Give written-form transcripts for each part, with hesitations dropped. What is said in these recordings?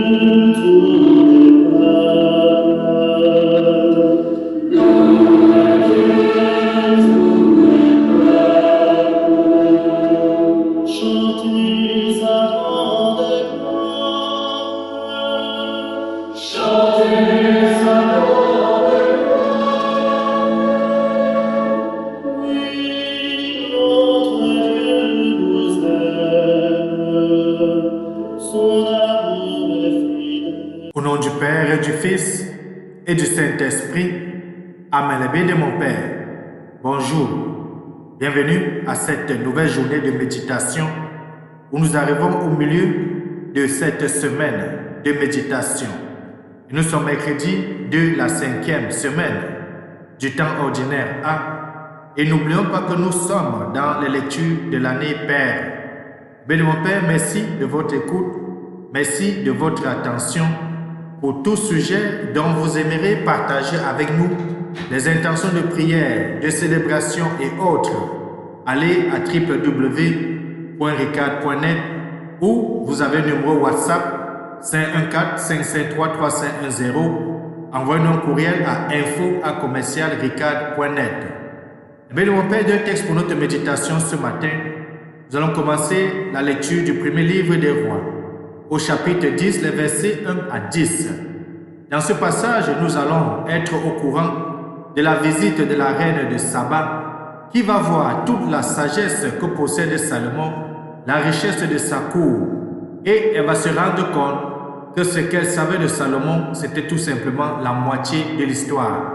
Au nom du Père et du Fils et du Saint-Esprit, Amen. Le bien de mon Père, bonjour. Bienvenue à cette nouvelle journée de méditation où nous arrivons au milieu de cette semaine de méditation. Nous sommes mercredi de la 5e semaine du temps ordinaire A et n'oublions pas que nous sommes dans les lectures de l'année Père. Bien de mon Père, merci de votre écoute, merci de votre attention pour tout sujet dont vous aimeriez partager avec nous les intentions de prière, de célébration et autres. Allez à www.ricard.net ou vous avez le numéro WhatsApp 514-553-3510. Envoyez-nous un courriel à info@commercialricard.net. Bien, mon Père, deux textes pour notre méditation ce matin. Nous allons commencer la lecture du premier livre des rois, au chapitre 10, les versets 1 à 10. Dans ce passage, nous allons être au courant de la visite de la reine de Saba, qui va voir toute la sagesse que possède Salomon, la richesse de sa cour, et elle va se rendre compte que ce qu'elle savait de Salomon, c'était tout simplement la moitié de l'histoire.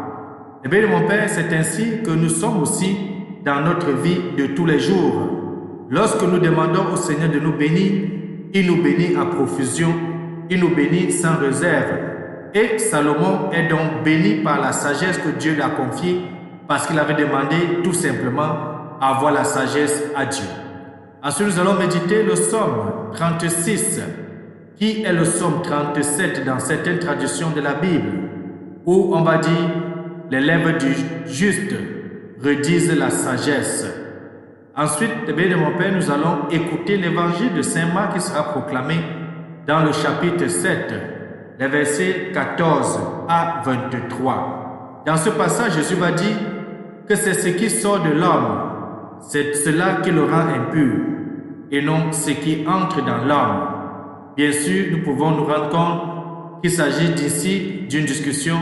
Eh bien, mon Père, c'est ainsi que nous sommes aussi dans notre vie de tous les jours. Lorsque nous demandons au Seigneur de nous bénir, il nous bénit à profusion, il nous bénit sans réserve. Et Salomon est donc béni par la sagesse que Dieu lui a confiée parce qu'il avait demandé tout simplement à avoir la sagesse à Dieu. Ensuite, nous allons méditer le psaume 36, qui est le psaume 37 dans certaines traductions de la Bible, où on va dire « Les lèvres du juste redisent la sagesse ». Ensuite, bien de mon Père, nous allons écouter l'évangile de Saint Marc qui sera proclamé dans le chapitre 7, les versets 14 à 23. Dans ce passage, Jésus va dire que c'est ce qui sort de l'homme, c'est cela qui le rend impur, et non ce qui entre dans l'homme. Bien sûr, nous pouvons nous rendre compte qu'il s'agit ici d'une discussion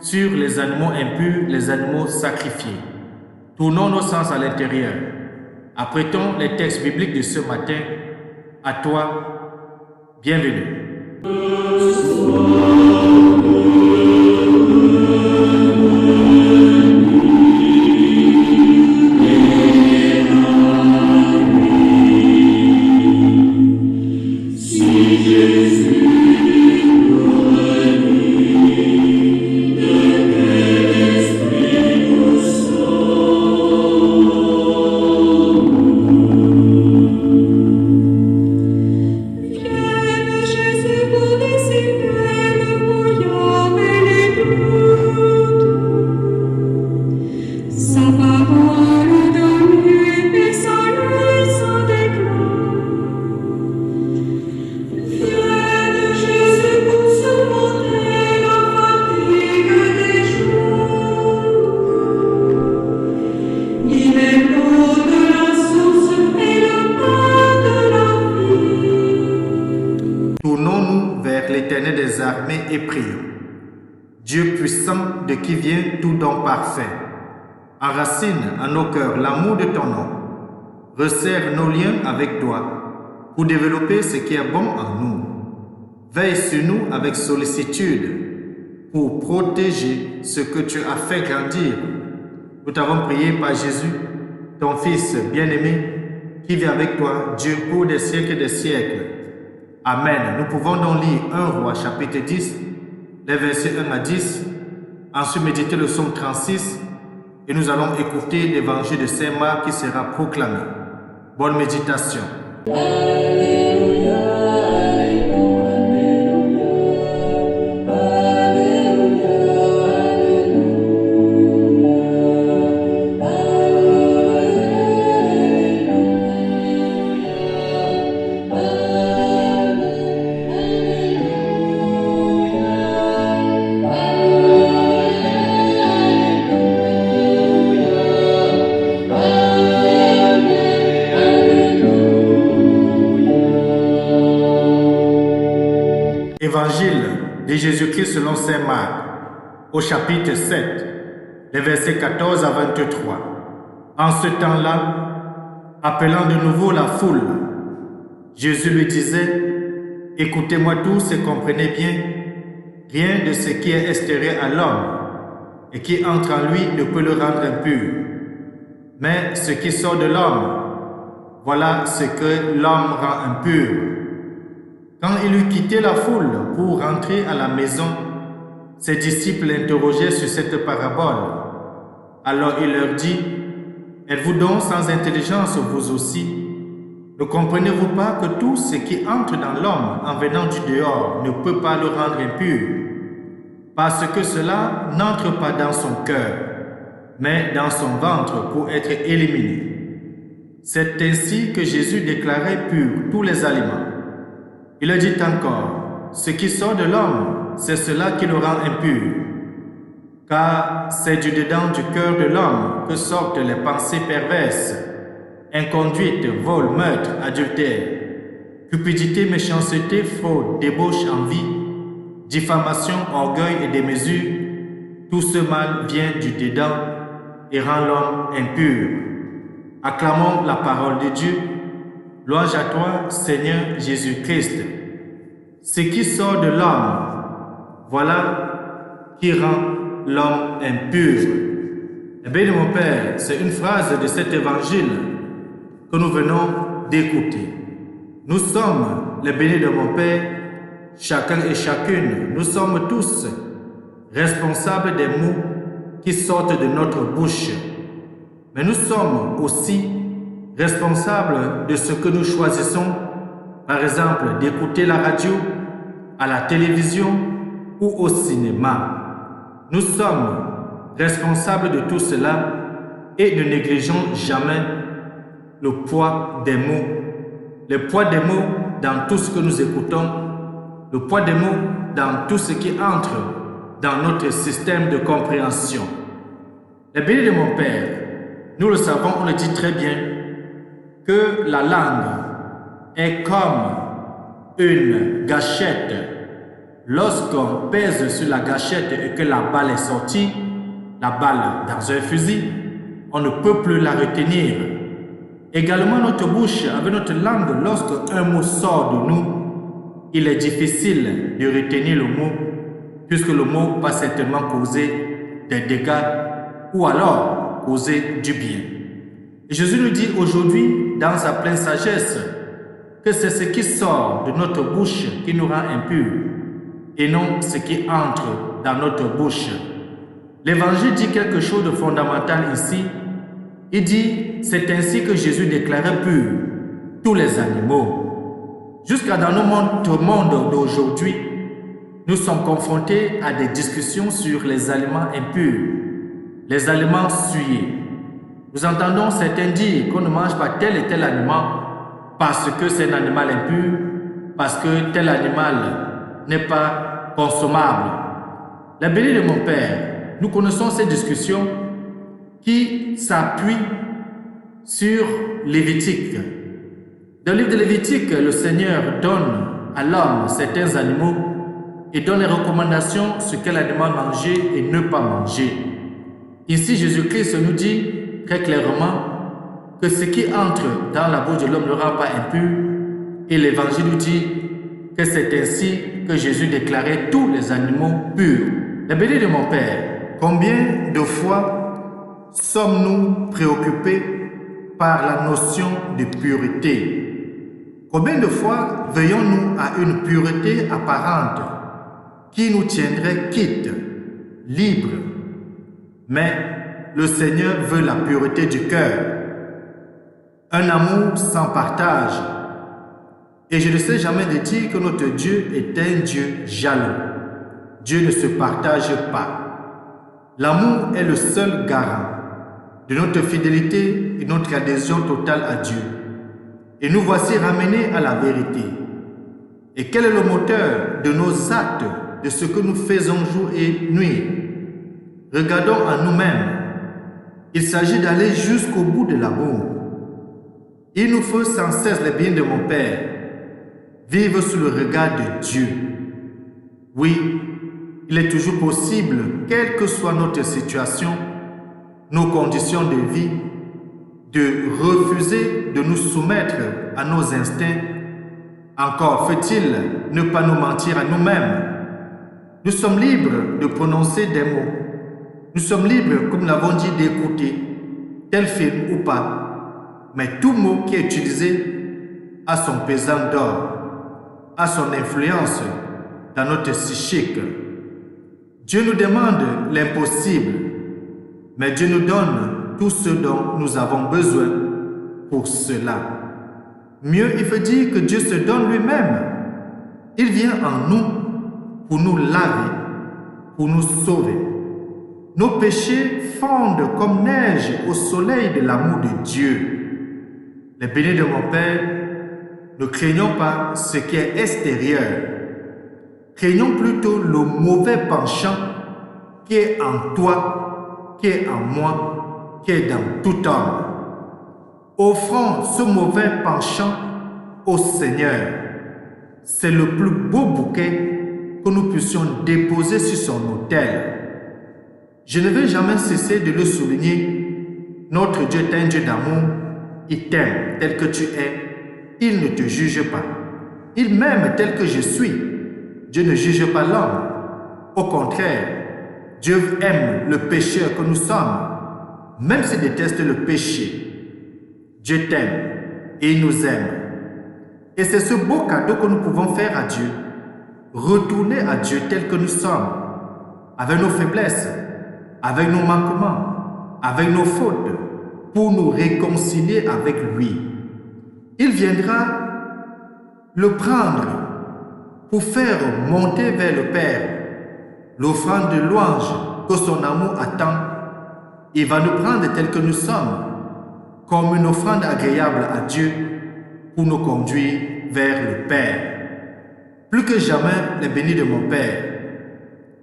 sur les animaux impurs, les animaux sacrifiés. Tournons nos sens à l'intérieur. Apprêtons les textes bibliques de ce matin. À toi, bienvenue. Et prions. Dieu puissant, de qui vient tout don parfait, enracine en nos cœurs l'amour de ton nom, resserre nos liens avec toi pour développer ce qui est bon en nous. Veille sur nous avec sollicitude pour protéger ce que tu as fait grandir. Nous t'avons prié par Jésus, ton Fils bien-aimé, qui vit avec toi, Dieu, pour des siècles et des siècles. Amen. Nous pouvons donc lire 1 Roi chapitre 10, les versets 1 à 10, ensuite méditer le psaume 36 et nous allons écouter l'évangile de Saint Marc qui sera proclamé. Bonne méditation. Alléluia. de Jésus-Christ selon saint Marc, au chapitre 7, les versets 14 à 23. En ce temps-là, appelant de nouveau la foule, Jésus lui disait, « Écoutez-moi tous et comprenez bien, rien de ce qui est extérieur à l'homme et qui entre en lui ne peut le rendre impur. Mais ce qui sort de l'homme, voilà ce que l'homme rend impur. » Quand il eut quitté la foule pour rentrer à la maison, ses disciples l'interrogeaient sur cette parabole. Alors il leur dit, « Êtes-vous donc sans intelligence vous aussi? Ne comprenez-vous pas que tout ce qui entre dans l'homme en venant du dehors ne peut pas le rendre impur, parce que cela n'entre pas dans son cœur, mais dans son ventre pour être éliminé. » C'est ainsi que Jésus déclarait pur tous les aliments. Il a dit encore, « Ce qui sort de l'homme, c'est cela qui le rend impur. Car c'est du dedans du cœur de l'homme que sortent les pensées perverses, inconduite, vol, meurtre, adultère, cupidité, méchanceté, fraude, débauche, envie, diffamation, orgueil et démesure. Tout ce mal vient du dedans et rend l'homme impur. » Acclamons la parole de Dieu. Louange à toi, Seigneur Jésus-Christ. Ce qui sort de l'homme, voilà qui rend l'homme impur. Eh bien, mon Père, c'est une phrase de cet évangile que nous venons d'écouter. Nous sommes les bénis de mon Père, chacun et chacune, nous sommes tous responsables des mots qui sortent de notre bouche. Mais nous sommes aussi responsables de ce que nous choisissons, par exemple d'écouter la radio, à la télévision ou au cinéma. Nous sommes responsables de tout cela et ne négligeons jamais le poids des mots. Le poids des mots dans tout ce que nous écoutons, le poids des mots dans tout ce qui entre dans notre système de compréhension. Les bénis de mon Père, nous le savons, on le dit très bien, que la langue est comme une gâchette. Lorsqu'on pèse sur la gâchette et que la balle est sortie, la balle dans un fusil, on ne peut plus la retenir. Également notre bouche, avec notre langue, lorsqu'un mot sort de nous, il est difficile de retenir le mot, puisque le mot va certainement causer des dégâts ou alors causer du bien. Et Jésus nous dit aujourd'hui, dans sa pleine sagesse, que c'est ce qui sort de notre bouche qui nous rend impurs et non ce qui entre dans notre bouche. L'Évangile dit quelque chose de fondamental ici. Il dit, c'est ainsi que Jésus déclarait pur tous les animaux. Jusqu'à dans notre monde d'aujourd'hui, nous sommes confrontés à des discussions sur les aliments impurs, les aliments souillés. Nous entendons certains dire qu'on ne mange pas tel et tel aliment parce que c'est un animal impur, parce que tel animal n'est pas consommable. La bénie de mon Père, nous connaissons ces discussions qui s'appuient sur Lévitique. Dans le livre de Lévitique, le Seigneur donne à l'homme certains animaux et donne les recommandations sur quel aliment manger et ne pas manger. Ici, Jésus-Christ nous dit très clairement que ce qui entre dans la bouche de l'homme ne rend pas impur, et l'Évangile nous dit que c'est ainsi que Jésus déclarait tous les animaux purs. La bénie de mon Père, combien de fois sommes-nous préoccupés par la notion de pureté? Combien de fois veillons-nous à une pureté apparente qui nous tiendrait quittes, libres? Mais le Seigneur veut la pureté du cœur, un amour sans partage. Et je ne sais jamais de dire que notre Dieu est un Dieu jaloux. Dieu ne se partage pas. L'amour est le seul garant de notre fidélité et notre adhésion totale à Dieu. Et nous voici ramenés à la vérité. Et quel est le moteur de nos actes, de ce que nous faisons jour et nuit? Regardons à nous-mêmes. Il s'agit d'aller jusqu'au bout de l'amour. Il nous faut sans cesse les biens de mon Père, vivre sous le regard de Dieu. Oui, il est toujours possible, quelle que soit notre situation, nos conditions de vie, de refuser de nous soumettre à nos instincts. Encore faut-il ne pas nous mentir à nous-mêmes. Nous sommes libres de prononcer des mots. Nous sommes libres, comme nous l'avons dit, d'écouter tel film ou pas. Mais tout mot qui est utilisé a son pesant d'or, a son influence dans notre psychique. Dieu nous demande l'impossible, mais Dieu nous donne tout ce dont nous avons besoin pour cela. Mieux, il veut dire que Dieu se donne lui-même. Il vient en nous pour nous laver, pour nous sauver. Nos péchés fondent comme neige au soleil de l'amour de Dieu. Les bénis de mon Père, ne craignons pas ce qui est extérieur. Craignons plutôt le mauvais penchant qui est en toi, qui est en moi, qui est dans tout homme. Offrons ce mauvais penchant au Seigneur. C'est le plus beau bouquet que nous puissions déposer sur son autel. Je ne vais jamais cesser de le souligner. Notre Dieu est un Dieu d'amour. Il t'aime tel que tu es. Il ne te juge pas. Il m'aime tel que je suis. Dieu ne juge pas l'homme. Au contraire, Dieu aime le pécheur que nous sommes, même s'il déteste le péché. Dieu t'aime et il nous aime. Et c'est ce beau cadeau que nous pouvons faire à Dieu. Retourner à Dieu tel que nous sommes, avec nos faiblesses, avec nos manquements, avec nos fautes, pour nous réconcilier avec lui. Il viendra le prendre pour faire monter vers le Père l'offrande de louange que son amour attend. Il va nous prendre tels que nous sommes, comme une offrande agréable à Dieu pour nous conduire vers le Père. Plus que jamais, les bénis de mon Père,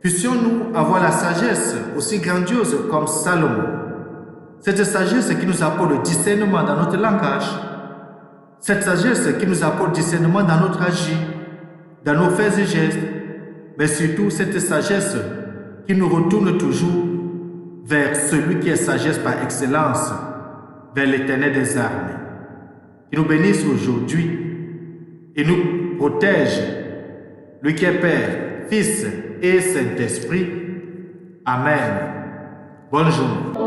puissions-nous avoir la sagesse aussi grandiose comme Salomon. Cette sagesse qui nous apporte le discernement dans notre langage, cette sagesse qui nous apporte le discernement dans notre agir, dans nos faits et gestes, mais surtout cette sagesse qui nous retourne toujours vers celui qui est sagesse par excellence, vers l'Éternel des armées. Qui nous bénisse aujourd'hui et nous protège, lui qui est Père, Fils et Saint-Esprit. Amen. Bonne journée.